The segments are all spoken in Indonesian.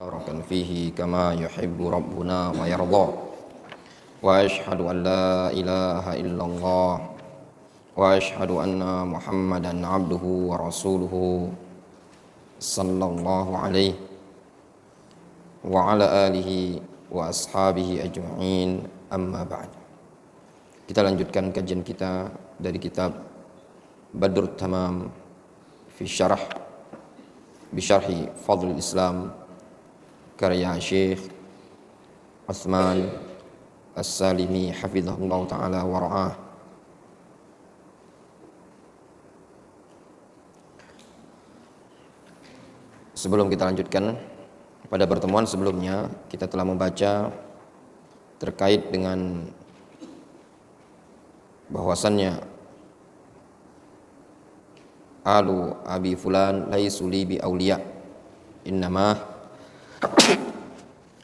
بارك فيه كما يحب ربنا ويرضى وأشهد أن لا إله إلا الله وأشهد أن محمدا عبده ورسوله صلى الله عليه وعلى آله وأصحابه أجمعين أما بعد. Kita lanjutkan kajian kita dari kitab Badrut Tamam fi Syarah bi Syarhi Fadlul Islam karya Syekh Utsman As-Salimi hafizahullah ta'ala wa ra'ah. Sebelum kita lanjutkan, pada pertemuan sebelumnya kita telah membaca terkait dengan bahwasannya alu abi fulan laisu li bi auliya innama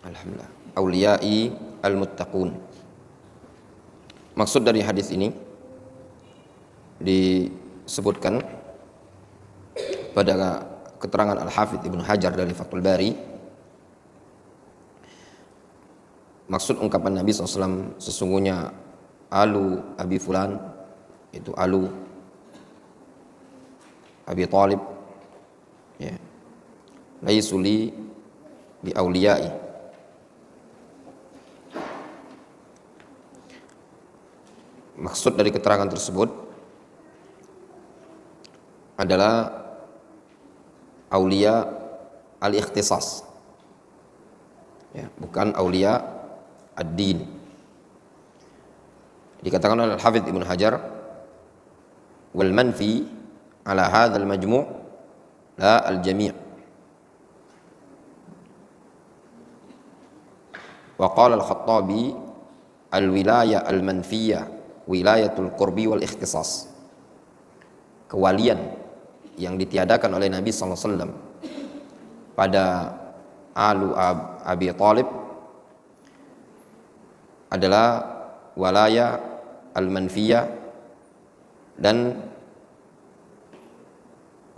alhamdulillah auliyai al-muttaqun. Maksud dari hadis ini disebutkan pada keterangan Al-Hafidz Ibnu Hajar dari Fathul Bari. Maksud ungkapan Nabi SAW, sesungguhnya alu abi fulan, itu alu Abi Thalib, ya, laisu li bi auliyai, maksud dari keterangan tersebut adalah aulia al-ikhtisas, ya, bukan aulia ad-din. Dikatakan oleh Al-Hafidz Ibnu Hajar, wal manfi ala hadzal majmu' la al-jami'. Wa qala al-Khattabi al-wilayah al-manfiyah wilayatul qurbi wal ikhtisas. Kewalian yang ditiadakan oleh Nabi SAW pada alu Abi Thalib adalah walaya al-manfiyah dan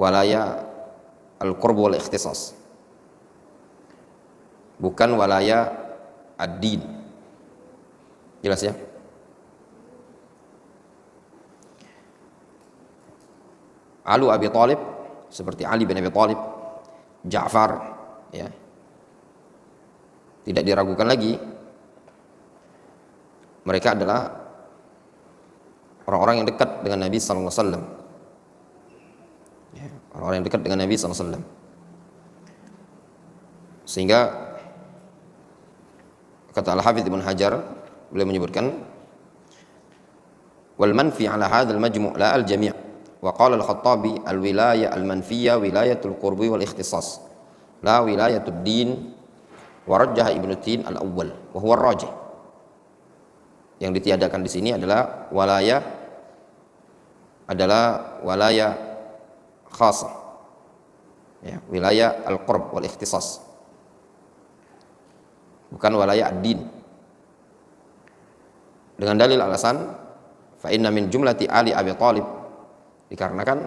walaya al-qurb wal ikhtisas, bukan walaya ad-din. Jelas ya? Alu Abi Thalib seperti Ali bin Abi Thalib, Ja'far, ya, tidak diragukan lagi, mereka adalah orang-orang yang dekat dengan Nabi sallallahu alaihi wasallam. Ya, orang-orang yang dekat dengan Nabi sallallahu alaihi wasallam. Sehingga kata Al-Hafidz Ibnu Hajar, beliau menyebutkan wal manfi ala hadzal majmu' la al-jami'. Wa qala al-Khattabi al-wilayah al-manfiyah wilayatul qurbi wal ikhtisas la wilayatud din, wa rajjaha Ibnu Tin al-awwal wa huwa ar-rajih. Yang ditiadakan di sini adalah walaya khasah, ya, wilayah al-qurb wal ikhtisas, bukan walaya ad-din. Dengan dalil alasan fa inna min jumlati ali Abi Thalib, dikarenakan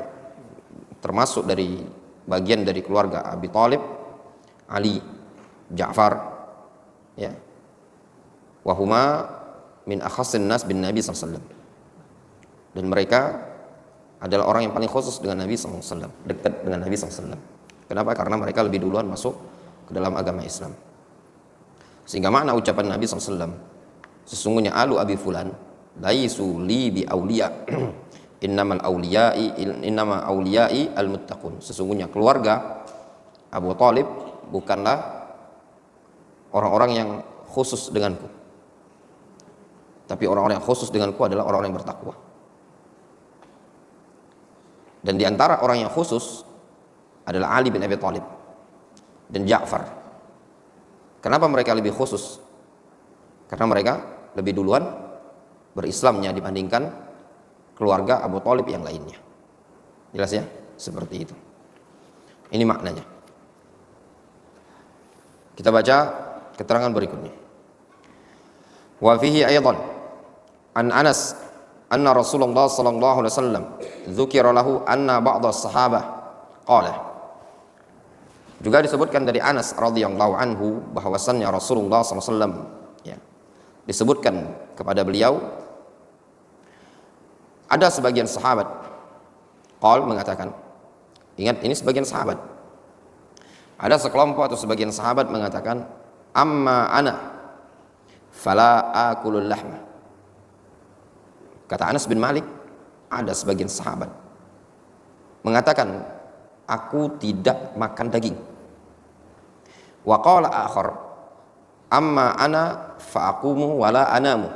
termasuk dari bagian dari keluarga Abi Thalib Ali, Ja'far, ya, wahuma min akhassin nas bin Nabi SAW, dan mereka adalah orang yang paling khusus dengan Nabi SAW, dekat dengan Nabi SAW. Kenapa? Karena mereka lebih duluan masuk ke dalam agama Islam. Sehingga makna ucapan Nabi SAW, sesungguhnya alu abi fulan laisu li bi auliya innama auliyai al-muttaqun, sesungguhnya keluarga Abu Thalib bukanlah orang-orang yang khusus denganku, tapi orang-orang yang khusus denganku adalah orang-orang yang bertakwa. Dan di antara orang yang khusus adalah Ali bin Abi Thalib dan Ja'far. Kenapa mereka lebih khusus? Karena mereka lebih duluan berislamnya dibandingkan keluarga Abu Thalib yang lainnya. Jelas ya? Seperti itu. Ini maknanya. Kita baca keterangan berikutnya. Wa fihi aidan an Anas anna Rasulullah sallallahu alaihi wasallam dzukira lahu anna ba'd as-sahabah qala Juga disebutkan dari Anas radhiyallahu anhu bahwasannya Rasulullah SAW, ya, disebutkan kepada beliau ada sebagian sahabat mengatakan, ingat ini sebagian sahabat, ada sekelompok atau sebagian sahabat mengatakan, amma ana fala akulul lahma. Kata Anas bin Malik, ada sebagian sahabat mengatakan, aku tidak makan daging. Wa qala akhar, amma ana fa aqumu wala anamu.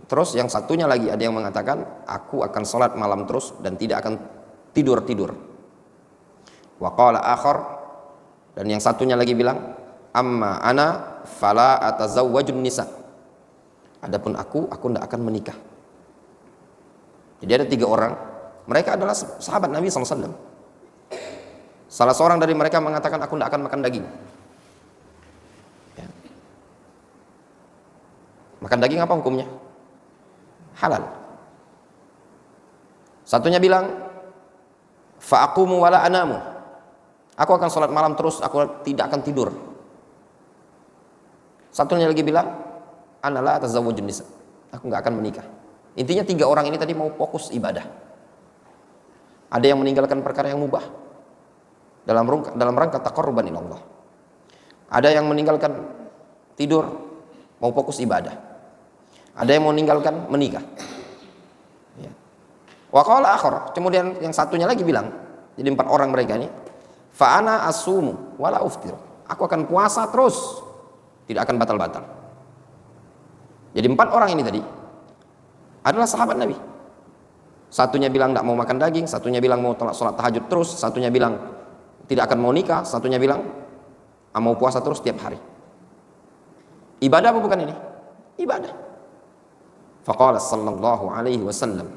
Terus yang satunya lagi ada yang mengatakan, aku akan sholat malam terus dan tidak akan tidur. Wa qala akhar, dan yang satunya lagi bilang, amma ana fala atazawwajun nisa. Adapun aku tidak akan menikah. Jadi ada 3 orang, mereka adalah sahabat Nabi SAW. Salah seorang dari mereka mengatakan, aku tidak akan makan daging. Ya. Makan daging apa hukumnya? Halal. Satunya bilang, fa'aqumu wala anamu. Aku akan sholat malam terus, aku tidak akan tidur. Satunya lagi bilang, ana la atazawwajun nisa. Aku nggak akan menikah. Intinya 3 orang ini tadi mau fokus ibadah. Ada yang meninggalkan perkara yang mubah dalam rangka taqarruban ila Allah. Ada yang meninggalkan tidur, mau fokus ibadah. Ada yang mau meninggalkan menikah. Ya. Wa qala akhar, kemudian yang satunya lagi bilang, jadi 4 orang mereka ini, fa ana asumu wala uftir. Aku akan puasa terus, tidak akan batal-batal. Jadi 4 orang ini tadi adalah sahabat Nabi. Satunya bilang tidak mau makan daging, satunya bilang mau sholat tahajud terus, satunya bilang tidak akan mau nikah, satunya bilang mau puasa terus tiap hari. Ibadah apa bukan ini? Ibadah. Faqala sallallahu alaihi wasallam.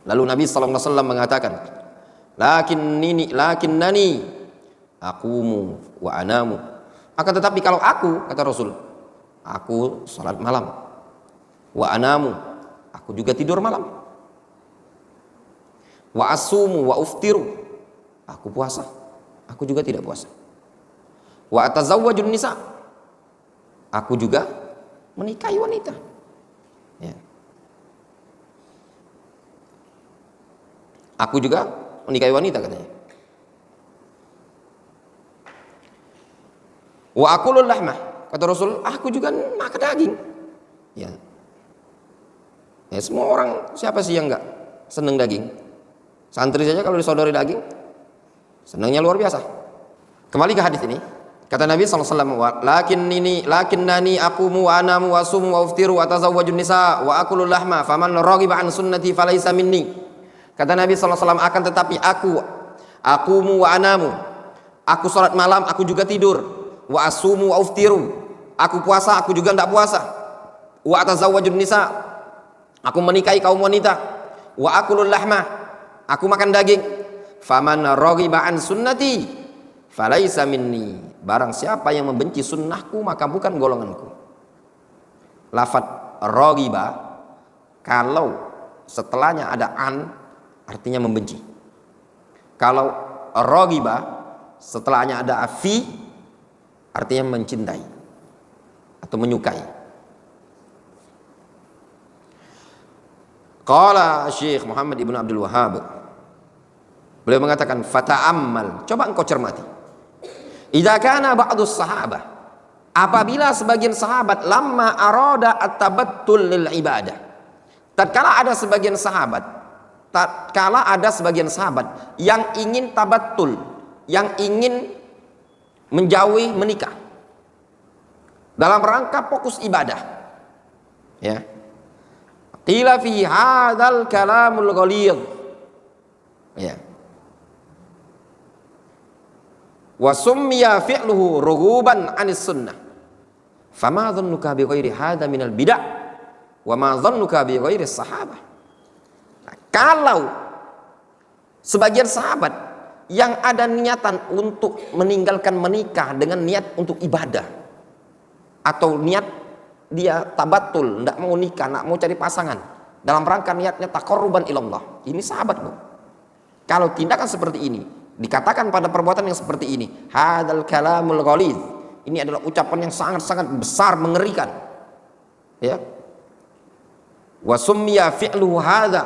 Lalu Nabi sallallahu alaihi wasallam mengatakan, lakinnani aqumu wa anamu. Akan tetapi kalau aku, kata Rasul, aku salat malam. Wa anamu, aku juga tidur malam. Wa asumu wa uftiru, aku puasa, aku juga tidak puasa. Wa atazawwajun nisa, aku juga menikahi wanita. Ya. Aku juga menikahi wanita, katanya. Wa akulul lahmah, kata Rasul, aku juga makan daging. Ya. Ya, semua orang, siapa sih yang enggak seneng daging? Santri saja kalau disodori daging, senangnya luar biasa. Kembali ke hadis ini, kata Nabi SAW, lakinnani aqumu wa anamu wa asumu wa uftiru wa tazawwajun nisa wa akulul lahma faman raghiba an sunnati falaysa minni. Kata Nabi SAW, akan tetapi akumu wa anamu, aku sholat malam, aku juga tidur. Wa asumu wa uftiru, aku puasa, aku juga tidak puasa. Wa tazawwajun nisa, aku menikahi kaum wanita. Wa akulul lahma, aku makan daging. Faman raghiba an sunnati falaisa minni, barang siapa yang membenci sunnahku maka bukan golonganku. Lafaz raghiba kalau setelahnya ada an artinya membenci. Kalau raghiba setelahnya ada fi artinya mencintai atau menyukai. Qala Syekh Muhammad ibn Abdul Wahhab, beliau mengatakan, fata'ammal, coba engkau cermati. Idza kana ba'dus sahabah, apabila sebagian sahabat lamma arada at-tabattul lil ibadah, tatkala ada sebagian sahabat yang ingin tabattul, yang ingin menjauhi menikah dalam rangka fokus ibadah, ya. Qila fi hadzal kalamul ghalidh, ya. Wa summiya fi'luhu rughuban 'anis sunnah. Fama dhannuka bi ghairi hadza minal bid'ah wa ma dhannuka bi ghairi sahabah. Nah, kalau sebagian sahabat yang ada niatan untuk meninggalkan menikah dengan niat untuk ibadah, atau niat dia tabatul, tidak mau nikah, tidak mau cari pasangan, dalam rangka niatnya taqarruban ilallah, ini sahabat, Bu. Kalau tindakan seperti ini dikatakan pada perbuatan yang seperti ini, hadzal kalamul ghalidh, ini adalah ucapan yang sangat-sangat besar, mengerikan. Ya. Wa summiya fi'luhu hadza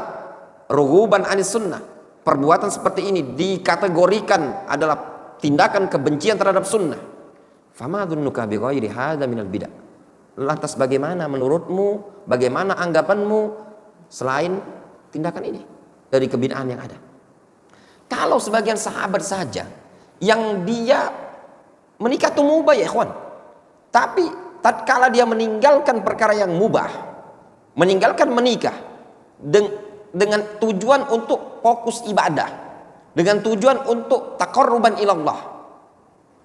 rughuban 'anis sunnah. Perbuatan seperti ini dikategorikan adalah tindakan kebencian terhadap sunnah. Fama dzunnuka bi ghairi hadza minal bid'ah. Lantas bagaimana menurutmu, bagaimana anggapanmu selain tindakan ini dari kebid'ahan yang ada? Kalau sebagian sahabat saja yang dia menikah itu mubah ya ikhwan, tapi tatkala dia meninggalkan perkara yang mubah, meninggalkan menikah dengan tujuan untuk fokus ibadah, dengan tujuan untuk taqarruban ilallah,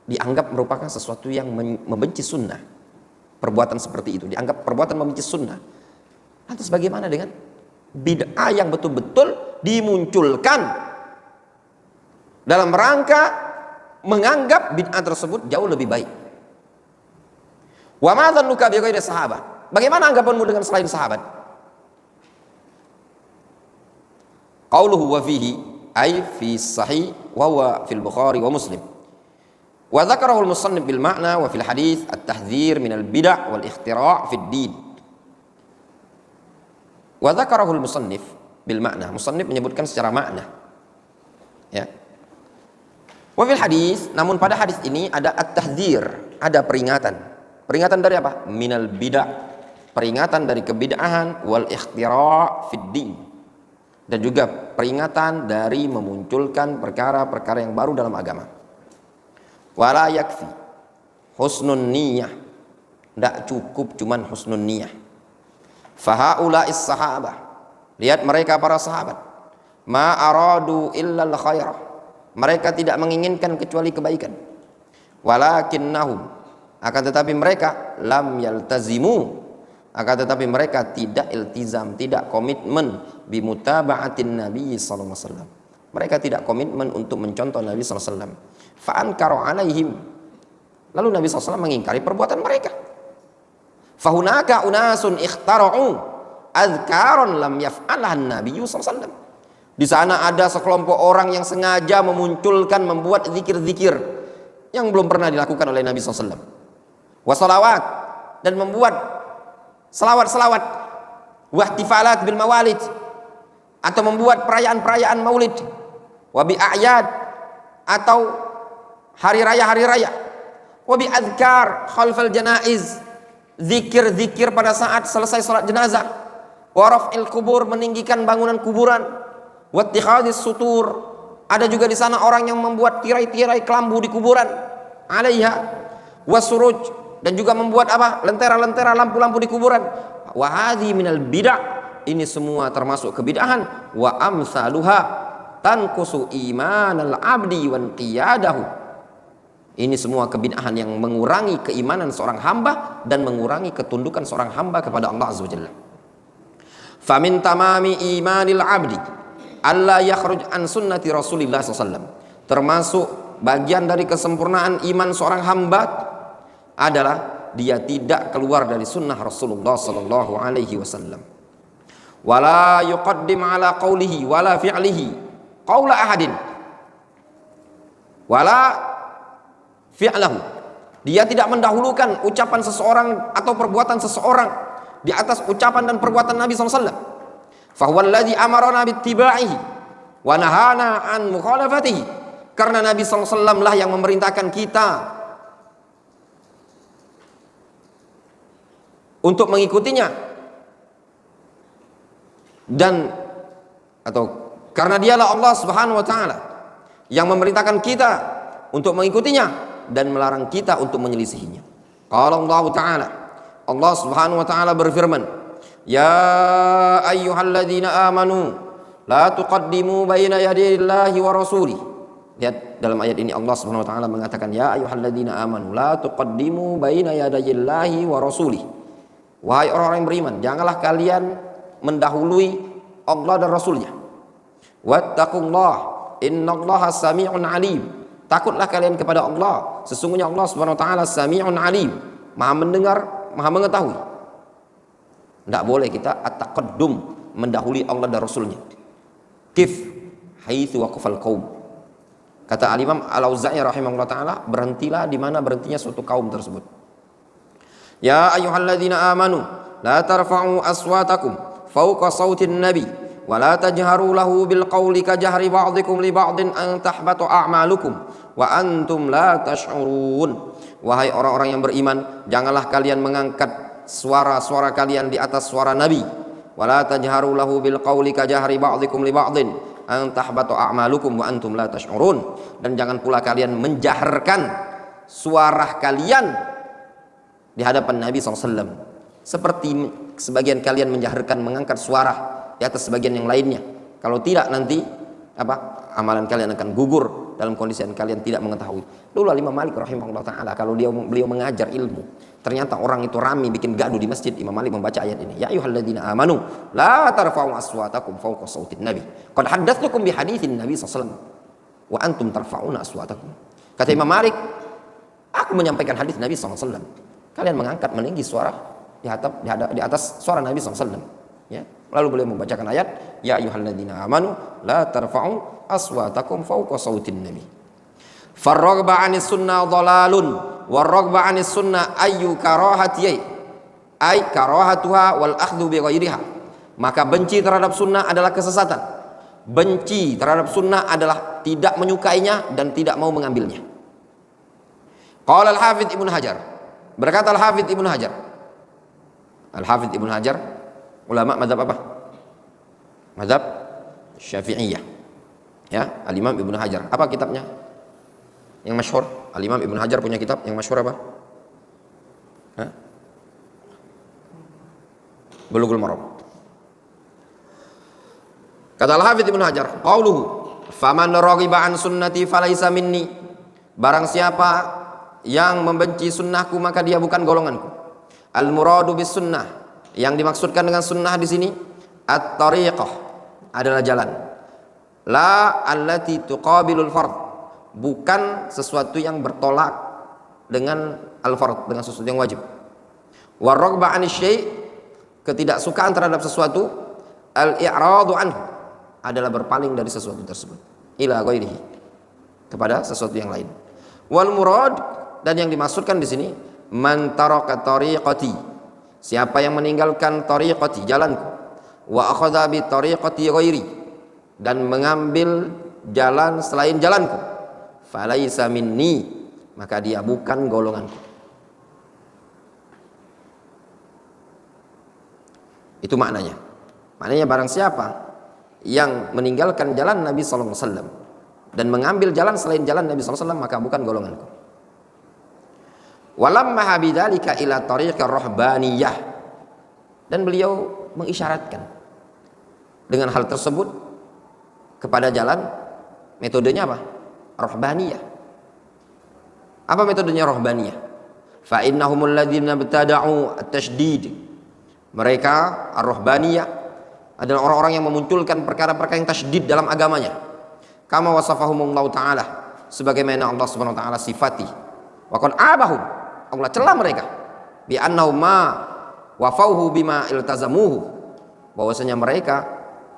dianggap merupakan sesuatu yang membenci sunnah. Perbuatan seperti itu dianggap perbuatan membenci sunnah. Lantas bagaimana dengan bid'ah yang betul-betul dimunculkan dalam rangka menganggap bid'ah tersebut jauh lebih baik? Wa ma dzannuka bi ghairi sahabat. Bagaimana anggapanmu dengan selain sahabat? Qauluhu wa fihi ay fi sahih wa huwa fil Bukhari wa Muslim. Wa dzakarahu al-musannif bil ma'na wa fil hadits at-tahdhir min al-bid'ah wal ikhtira' fid din. Wa dzakarahu al-musannif bil ma'na. Musannif menyebutkan secara makna. Ya. Wa fil hadits, namun pada hadis ini ada at-tahdhir, ada peringatan. Peringatan dari apa? Minal bid'ah, peringatan dari kebid'ahan, wal ikhtira' fid din, dan juga peringatan dari memunculkan perkara-perkara yang baru dalam agama. Wala yakfi husnun niyah, tidak cukup cuman husnun niyah. Fahaula'is sahabah, lihat mereka para sahabat, ma aradu illal khairah, mereka tidak menginginkan kecuali kebaikan. Walakinnahum, akan tetapi mereka lam yaltazimu, akan tetapi mereka tidak iltizam, tidak komitmen bimutaba'atin Nabi sallallahu alaihi wasallam. Mereka tidak komitmen untuk mencontoh Nabi sallallahu alaihi wasallam. Fa ankaru alaihim, lalu Nabi sallallahu alaihi wasallam mengingkari perbuatan mereka. Fahunaka unasun ikhtara'u adhkaron lam yaf'alha Nabi sallallahu alaihi wasallam. Di sana ada sekelompok orang yang sengaja memunculkan, membuat zikir-zikir yang belum pernah dilakukan oleh Nabi SAW. Wassalawat, dan membuat selawat-selawat. Wahtifalat bil mawalid, atau membuat perayaan-perayaan maulid. Wabi a'yad, atau hari raya-hari raya. Wabi adhkar khalfal janaiz, zikir-zikir pada saat selesai sholat jenazah. Waraf'il kubur, meninggikan bangunan kuburan. Wattikhadis sutur, ada juga di sana orang yang membuat tirai-tirai kelambu di kuburan. Alaiha wasuruj, dan juga membuat apa? Lentera-lentera lampu-lampu di kuburan. Wa hadhi minal bid'ah, ini semua termasuk kebid'ahan. Wa amsaluha tanqusu imanal abdi wan qiyadahu, ini semua kebid'ahan yang mengurangi keimanan seorang hamba dan mengurangi ketundukan seorang hamba kepada Allah Azza wa Jalla. Famin tamami imanil abdi alla yakhruj an sunnati Rasulillah SAW, termasuk bagian dari kesempurnaan iman seorang hamba adalah dia tidak keluar dari sunnah Rasulullah sallallahu alaihi wasallam. Wala yuqaddim ala qawlihi wala fi'lihi qawla ahadin wala fi'lahu, dia tidak mendahulukan ucapan seseorang atau perbuatan seseorang di atas ucapan dan perbuatan Nabi SAW. Fahuwa alladhi amarana bittiba'ihi wa nahana an mukhalafatihi, karena Nabi SAW lah yang memerintahkan kita untuk mengikutinya, dan atau karena dialah Allah Subhanahu wa taala yang memerintahkan kita untuk mengikutinya dan melarang kita untuk menyelisihinya. Qala Allah taala, Allah Subhanahu wa taala berfirman, ya ayyuhalladzina amanu la tuqaddimu baina yadayillahi wa rasulih. Lihat dalam ayat ini Allah Subhanahu wa taala mengatakan, ya ayyuhalladzina amanu la tuqaddimu baina yadayillahi wa rasulih. Wahai orang-orang yang beriman, janganlah kalian mendahului Allah dan Rasulnya. Wattaqullah innallaha sami'un alim. Takutlah kalian kepada Allah, sesungguhnya Allah Subhanahu wa taala sami'un alim, Maha mendengar, Maha mengetahui. Tidak boleh kita at-taqaddum, mendahului Allah dan Rasulnya. Kif haitsu waqafal qaum, Kata Al-Imam Al-Auza'i rahimahullah taala, berhentilah di mana berhentinya suatu kaum tersebut. Ya ayyuhalladzina amanu la tarfa'u aswatakum fawqa sautin nabi wa la tajharu lahu bil qawli ka jahri ba'dikum li ba'din an tahbata a'malukum wa antum la tash'urun. Wahai orang-orang yang beriman, janganlah kalian mengangkat suara-suara kalian di atas suara nabi. Wa la tajharu lahu bil qawli ka jahri ba'dikum li ba'din an tahbata a'malukum wa antum la tash'urun. Dan jangan pula kalian menjaharkan suara kalian di hadapan Nabi SAW seperti sebagian kalian menjaharkan mengangkat suara di atas sebagian yang lainnya. Kalau tidak, nanti amalan kalian akan gugur dalam kondisi yang kalian tidak mengetahui. Dulu Imam Malik rahimahullah taala, kalau beliau mengajar ilmu, ternyata orang itu rame bikin gaduh di masjid, Imam Malik membaca ayat ini, ya ayyuhalladzina amanu la tarfa'u aswatakum fawqa sautin nabi qad haddatsukum bi haditsin nabi sallallahu alaihi wasallam wa antum tarfa'una aswatakum. Kata Imam Malik, aku menyampaikan hadis Nabi sallallahu alaihi wasallam, kalian mengangkat meninggi suara di atas suara Nabi SAW. Ya. Lalu beliau membacakan ayat, ya ayyuhalladzina amanu la tarfa'u aswatakum fawqa sautin nabi. Farraghba 'anis sunnah dhalalun warraghba 'anis sunnah ayyu karahati ay karahatuha wal akhdhu bi ghairiha. Maka benci terhadap sunnah adalah kesesatan. Benci terhadap sunnah adalah tidak menyukainya dan tidak mau mengambilnya. Qala al-Hafidz Ibnu Hajar, berkata Al-Hafidz Ibnu Hajar. Al-Hafidz Ibnu Hajar ulama mazhab apa? Mazhab Syafi'iyah. Ya, Al-Imam Ibnu Hajar. Apa kitabnya yang masyhur? Al-Imam Ibnu Hajar punya kitab yang masyhur apa? Hah? Bulughul Maram. Kata Al-Hafidz Ibnu Hajar, qauluhu faman raghiba an sunnati falaysa minni. Barang siapa yang membenci sunnahku maka dia bukan golonganku. Al-muradu bis sunnah, yang dimaksudkan dengan sunnah di sini at-tariqah, adalah jalan. La allati tuqabilul fard, bukan sesuatu yang bertolak dengan al-fard, dengan sesuatu yang wajib. War-raghba 'anis syai', ketidaksukaan terhadap sesuatu, al-i'radu anhu, adalah berpaling dari sesuatu tersebut, ila ghairihi, kepada sesuatu yang lain. Wal murad, dan yang dimaksudkan di sini man taraka tariqati, siapa yang meninggalkan tariqati, jalanku, wa akhadha bi tariqati ghairi, dan mengambil jalan selain jalanku, falaisa minni, maka dia bukan golonganku. Itu maknanya. Maknanya barang siapa yang meninggalkan jalan Nabi sallallahu alaihi wasallam dan mengambil jalan selain jalan Nabi sallallahu alaihi wasallam, maka bukan golonganku. Walamma bidzalika ila tariqir rahbaniyah, dan beliau mengisyaratkan dengan hal tersebut kepada jalan, metodenya apa? Rahbaniyah. Apa metodenya rahbaniyah? Fa innahumul ladzina ibtada'u at-tasydid. Mereka ar-rahbaniyah adalah orang-orang yang memunculkan perkara-perkara yang tasydid dalam agamanya. Kama wasafahumullahu ta'ala, sebagaimana Allah Subhanahu wa taala sifati. Wa qad abahum, Allah celah mereka bi annahum ma wafauhu bima iltazamuhu, bahwasanya mereka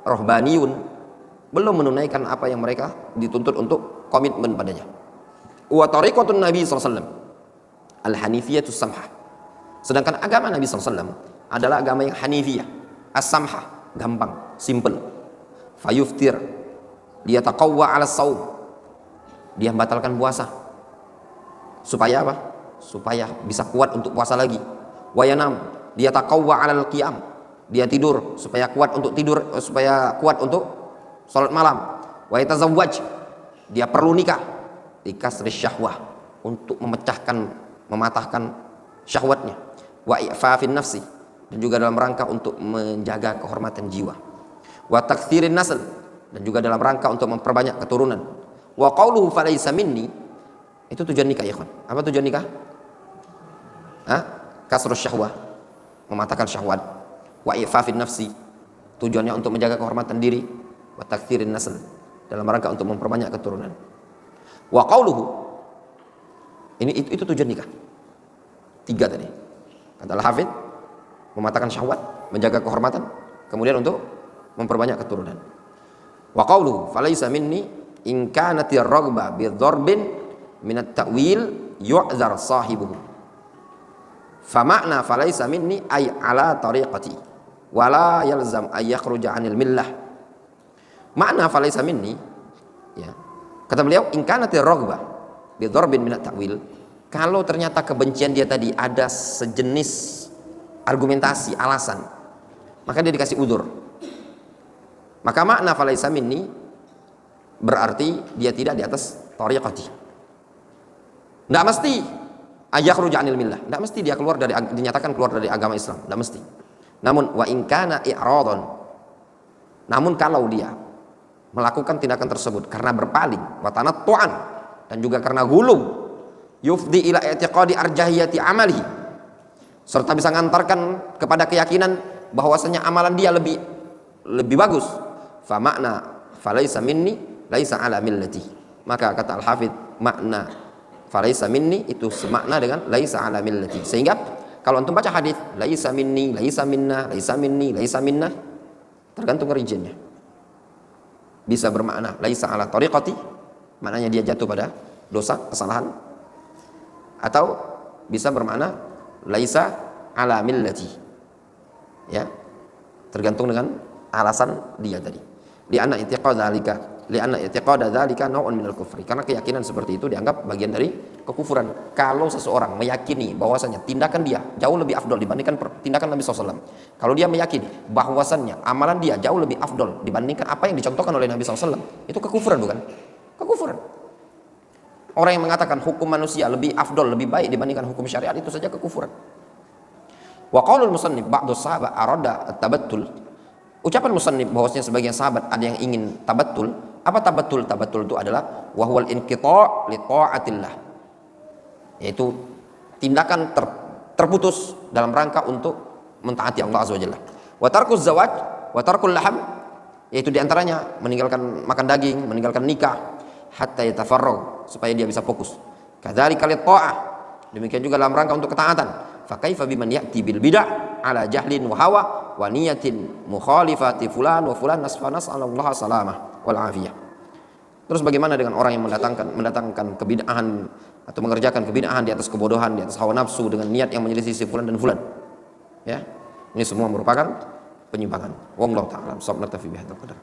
rohbaniyun, belum menunaikan apa yang mereka dituntut untuk komitmen padanya. Wa tariqatun Nabi sallallahu alaihi wasallam al-hanifiyatus samhah, sedangkan agama Nabi sallallahu alaihi wasallam adalah agama yang hanifiyah, as-samhah, gampang, simple. Fayuftir, dia taqawwa 'ala shaum, dia membatalkan puasa supaya apa? Supaya bisa kuat untuk puasa lagi. Wayanam, dia taqawwa 'alal qiyam, dia tidur supaya kuat untuk tidur, supaya kuat untuk salat malam. Wa yatazawwaj, dia perlu nikah, likasri syahwah, untuk mematahkan syahwatnya. Wa i'fafin nafsi, dan juga dalam rangka untuk menjaga kehormatan jiwa. Wa taktsirin nasl, dan juga dalam rangka untuk memperbanyak keturunan. Wa qauluhu falaysa minni, itu tujuan nikah ya kawan. Apa tujuan nikah? Kasrus syahwah, mematahkan syahwat. Wa i'fafin nafsi, tujuannya untuk menjaga kehormatan diri. Wa taktsirin nasl, dalam rangka untuk memperbanyak keturunan. Wa qauluhu, itu tujuan nikah. 3 tadi. Kata Al-Hafidz, mematahkan syahwat, menjaga kehormatan, kemudian untuk memperbanyak keturunan. Wa qauluhu falaysa minni, in kanati raghbah bi dharbin min at-ta'wil yu'dzar sahibuhu. Fa makna falaysa minni ay ala tariqati wala yalzam ay yakhruja 'anil millah. Makna falaysa minni, ya. Kata beliau, in kanati raghbah bi dharbin min at-ta'wil, kalau ternyata kebencian dia tadi ada sejenis argumentasi, alasan, maka dia dikasih udzur. Maka makna falaisa minni berarti dia tidak di atas tariqati. Enggak mesti ayakhruja 'anil millah, enggak mesti dia keluar dari, dinyatakan keluar dari agama Islam, enggak mesti. Namun wa in kana i'radhan, namun kalau dia melakukan tindakan tersebut karena berpaling, wa tanattu'an, dan juga karena gulu, yufdi ila i'tiqadi arjahiyati amalihi, serta bisa mengantarkan kepada keyakinan bahwasanya amalan dia lebih bagus, fa makna falaisa minni laisa ala millati. Maka kata Al-Hafidz, makna falaisa minni itu semakna dengan laisa ala millati. Sehingga kalau antum baca hadis laisa minni, laisa minna, laisa minni, laisa minna, tergantung rinciannya. Bisa bermakna laisa ala tariqati, maknanya dia jatuh pada dosa, kesalahan, atau bisa bermakna laisa ala millati, ya, tergantung dengan alasan dia tadi. Li'anna i'tiqada dzalika naw'un minal kufri, karena keyakinan seperti itu dianggap bagian dari kekufuran. Kalau seseorang meyakini bahwasanya tindakan dia jauh lebih afdol dibandingkan tindakan Nabi SAW, kalau dia meyakini bahwasannya amalan dia jauh lebih afdol dibandingkan apa yang dicontohkan oleh Nabi SAW, itu kekufuran, bukan? Kekufuran. Orang yang mengatakan hukum manusia lebih afdol, lebih baik dibandingkan hukum syariat, itu saja kekufuran. Wa qaulul musannif ba'du sahabat arada at-tabattul. Ucapan musannif bahwasanya sebagian sahabat ada yang ingin tabattul. Apa tabattul? Tabattul itu adalah wa huwal inqita' li ta'atillah, yaitu tindakan terputus dalam rangka untuk mentaati Allah Azza wa Jalla. Wa tarkuz zawaj wa tarkul laham, yaitu diantaranya meninggalkan makan daging, meninggalkan nikah, hatta yatafarrag, supaya dia bisa fokus. Kadzalika lit ta'ah, demikian juga dalam rangka untuk ketaatan. Fa kaifa biman ya'ti bil bid'ah ala jahlin wa hawa wa niyatin mukhalifati fulan wa fulan, nas'alallahu salamah wal afiyah. Terus bagaimana dengan orang yang mendatangkan kebid'ahan atau mengerjakan kebid'ahan di atas kebodohan, di atas hawa nafsu dengan niat yang menyelisih fulan dan fulan? Ya. Ini semua merupakan penyimpangan. Wallahu ta'ala. Shawab, naktafi bihadzal qadar.